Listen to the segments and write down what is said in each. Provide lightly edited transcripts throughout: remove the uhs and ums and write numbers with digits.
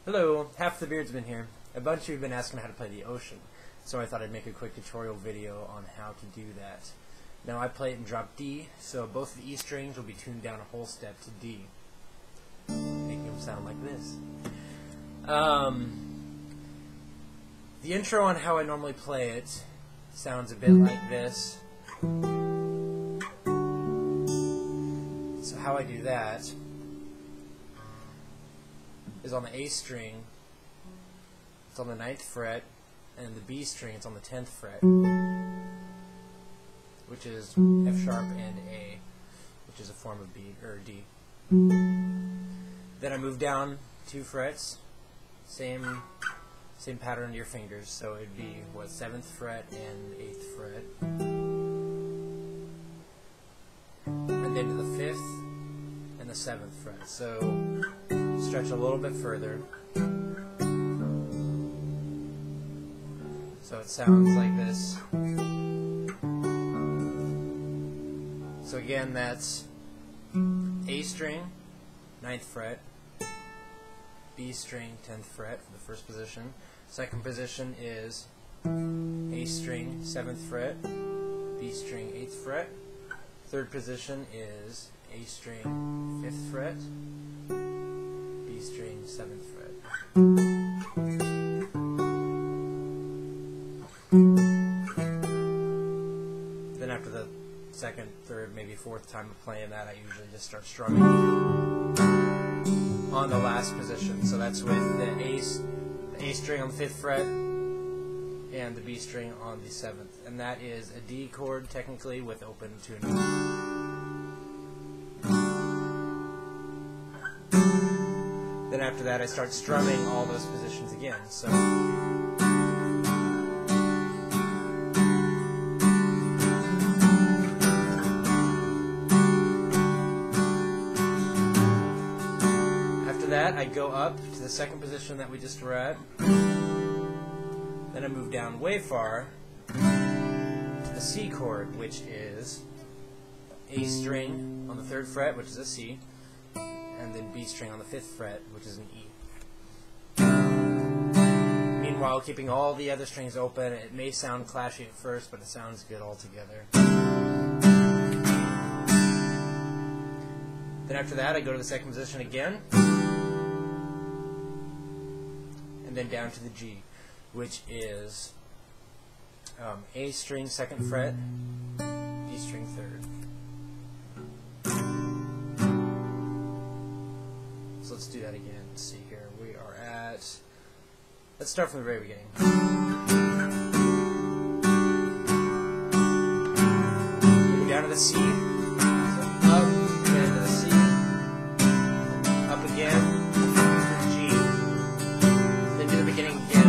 Hello, half the Beardsmen here. A bunch of you have been asking how to play the ocean, so I thought I'd make a quick tutorial video on how to do that. Now I play it in drop D, so both of the E strings will be tuned down a whole step to D, making them sound like this. The intro on how I normally play it sounds a bit like this. So how I do that is on the A string, it's on the 9th fret, and the B string, it's on the 10th fret, which is F sharp and A, which is a form of B or D. Then I move down 2 frets, same pattern to your fingers, so it'd be what, 7th fret and 8th fret, and then to the 5th and the 7th fret. So stretch a little bit further. So it sounds like this. So again, that's A string, 9th fret, B string, 10th fret for the first position. Second position is A string, 7th fret, B string, 8th fret. Third position is A string, 5th fret, B string, 7th fret. Then after the second, third, maybe fourth time of playing that, I usually just start strumming on the last position. So that's with the A string on the 5th fret and the B string on the 7th. And that is a D chord technically with open tuning. Then after that I start strumming all those positions again. So after that I go up to the second position that we just were at. Then I move down way far to the C chord, which is A string on the 3rd fret, which is a C, and then B string on the 5th fret, which is an E. Meanwhile, keeping all the other strings open, it may sound clashy at first, but it sounds good altogether. Then after that, I go to the second position again, and then down to the G, which is A string, 2nd fret, D string, 3rd. So let's do that again. Let's see here. We are at... Let's start from the very beginning. Go down to the C. So up, then to the C. Up again. To the G. Then to the beginning again.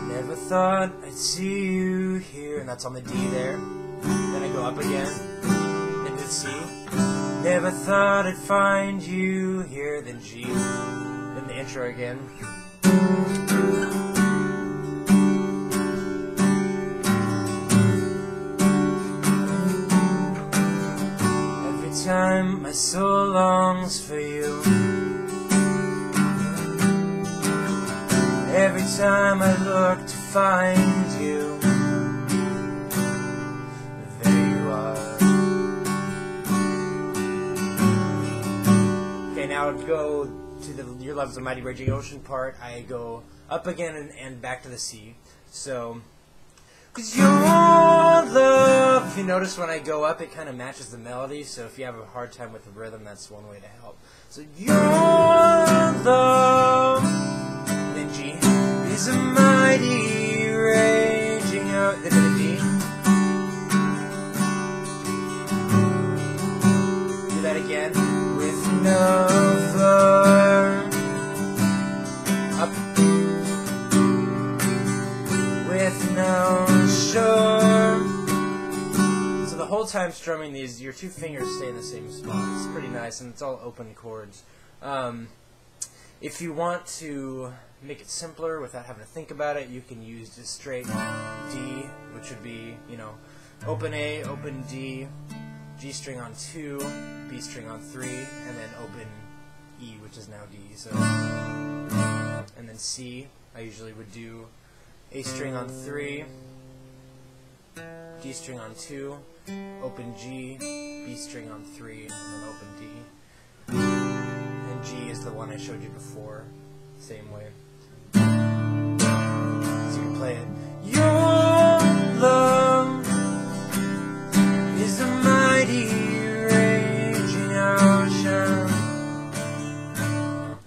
Never thought I'd see you here, and that's on the D there. Then I go up again, then to C. Never thought I'd find you here, then G. Then the intro again. Every time my soul longs for you. Every time I look to find you, there you are. Okay, now to go to the Your Love is a Mighty Raging Ocean part, I go up again and back to the C. So, 'cause your love, if you notice when I go up, it kind of matches the melody, so if you have a hard time with the rhythm, that's one way to help. So, your love, then G, is a mighty raging ocean, then to the D. Do that again, with no floor. Up, sure. So the whole time strumming these, your two fingers stay in the same spot. It's pretty nice, and it's all open chords. If you want to make it simpler without having to think about it, you can use just straight D, which would be, you know, open A, open D, G string on 2, B string on 3, and then open E, which is now D. So, and then C, I usually would do A string on 3, D string on 2, open G, B string on 3, and then open D. And G is the one I showed you before, same way. So you can play it. Your love is a mighty raging ocean.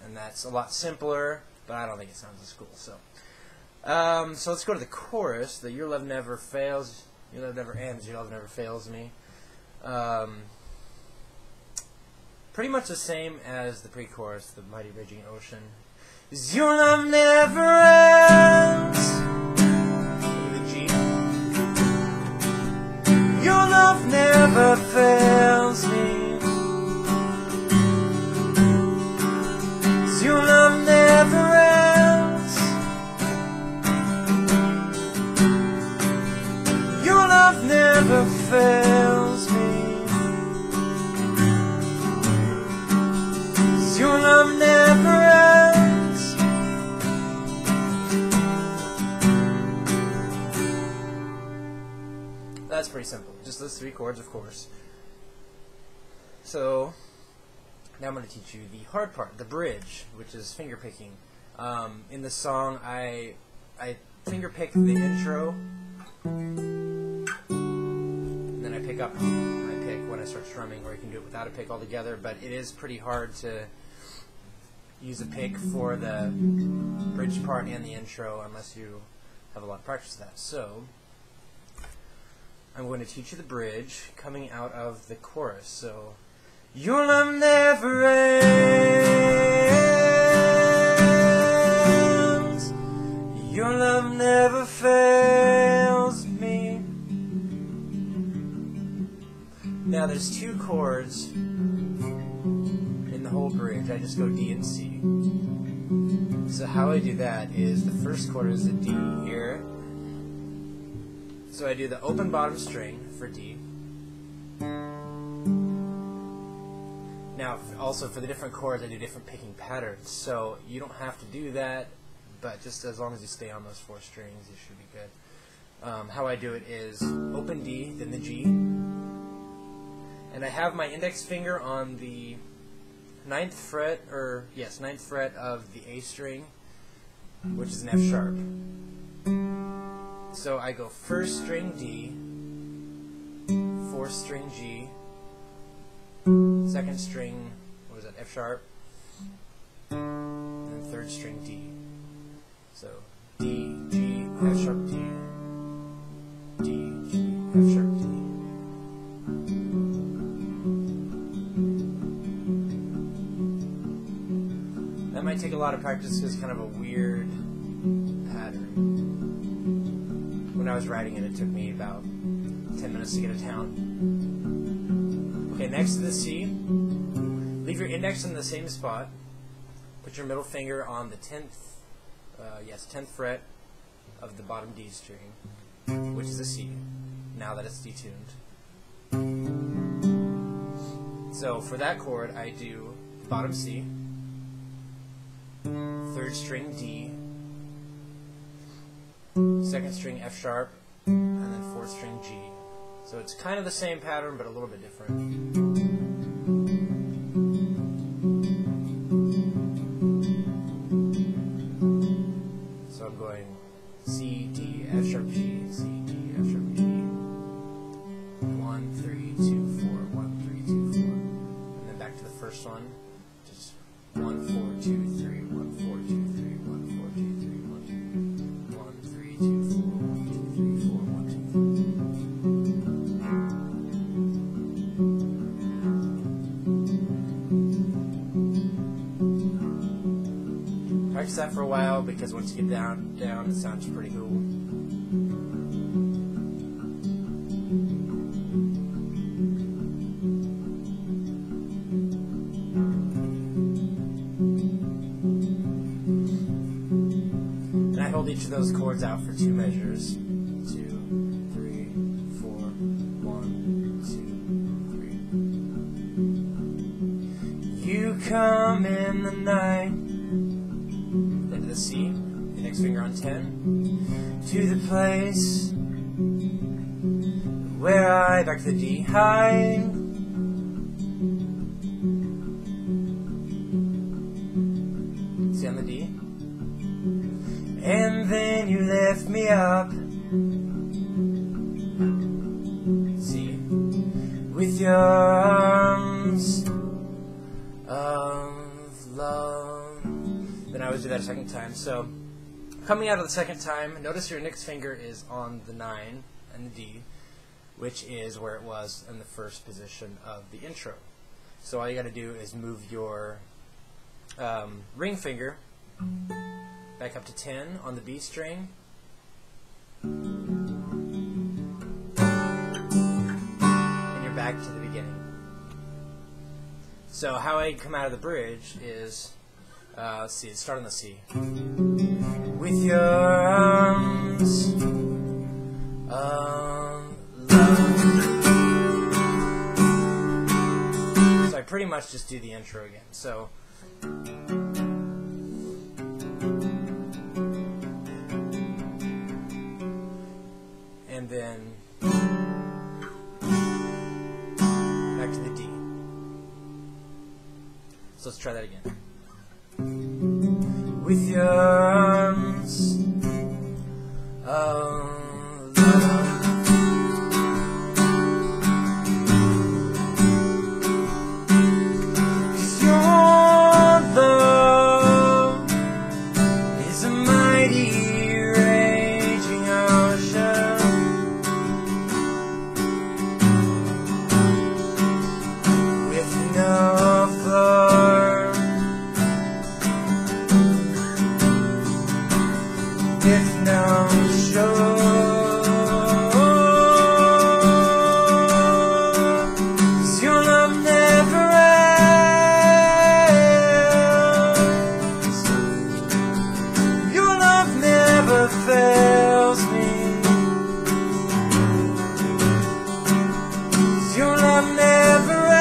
And that's a lot simpler, but I don't think it sounds as cool. So let's go to the chorus. The Your Love Never Fails, Your Love Never Ends, Your Love Never Fails Me. Pretty much the same as the pre-chorus, the mighty raging ocean. Your love never ends. The G. Your love never fails me. Your love never ends. Your love never fails me. Your love never ends. That's pretty simple. Just those 3 chords, of course. So now I'm going to teach you the hard part, the bridge, which is finger picking. In the song, I finger pick the intro, and then I pick up. I pick when I start strumming, or you can do it without a pick altogether. But it is pretty hard to use a pick for the bridge part and the intro unless you have a lot of practice with that. So I'm going to teach you the bridge coming out of the chorus. So, your love never ends. Your love never fails me. Now there's 2 chords in the whole bridge. I just go D and C. So how I do that is the first chord is a D here. So I do the open bottom string for D. Now, also for the different chords, I do different picking patterns. So you don't have to do that, but just as long as you stay on those 4 strings, you should be good. How I do it is open D, then the G, and I have my index finger on the 9th fret, or yes, 9th fret of the A string, which is an F sharp. So I go 1st string D, 4th string G, 2nd string, what was that, F sharp, and then 3rd string D. So D, G, F sharp, D, D, G, F sharp, D. That might take a lot of practice because it's kind of a weird pattern. When I was writing it, it took me about 10 minutes to get to town. Okay, next to the C, leave your index in the same spot. Put your middle finger on the 10th fret of the bottom D string, which is a C, now that it's detuned. So for that chord, I do bottom C, 3rd string D, 2nd string F sharp, and then 4th string G. So it's kind of the same pattern, but a little bit different. So I'm going C, D, F sharp, G, C, D, F sharp, G. 1, 3, 2, 4, 1, 3, 2, 4. And then back to the first one. Just 1, 4, 2, 3, 1, 4, 2, 3, 1, 4, 2, 3, 1, 2, 1, 3, 2, 4, 1, 2, 3, 4, 1, 2, 3. Practice that for a while because once you get down, it sounds pretty cool. hold each of those chords out for 2 measures. 2, 3, 4, 1, 2, 3. You come in the night, then to the C, index finger on 10, to the place where I, back to the D, hide. C on the D. And then you lift me up, C, with your arms of love. Then I always do that a second time. So, coming out of the second time, notice your index finger is on the 9 and the D, which is where it was in the first position of the intro. So all you got to do is move your ring finger back up to 10 on the B string, and you're back to the beginning. So how I come out of the bridge is, let's see, start on the C. With your arms of love. So I pretty much just do the intro again. So and then back to the D. So let's try that again. With your arms of love. If no shore, 'cause your love never ends. Your love never fails me. 'Cause your love never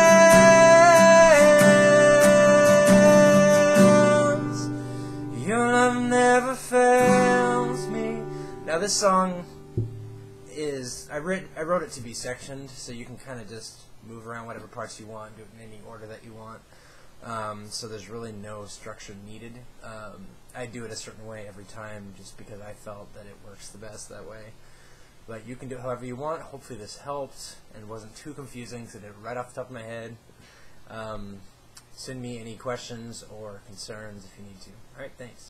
ends. Your love never fails. Now this song is, I wrote it to be sectioned, so you can kind of just move around whatever parts you want, do it in any order that you want. So there's really no structure needed. I do it a certain way every time just because I felt that it works the best that way. But you can do it however you want. Hopefully this helped and wasn't too confusing because I did it right off the top of my head. Send me any questions or concerns if you need to. Alright, thanks.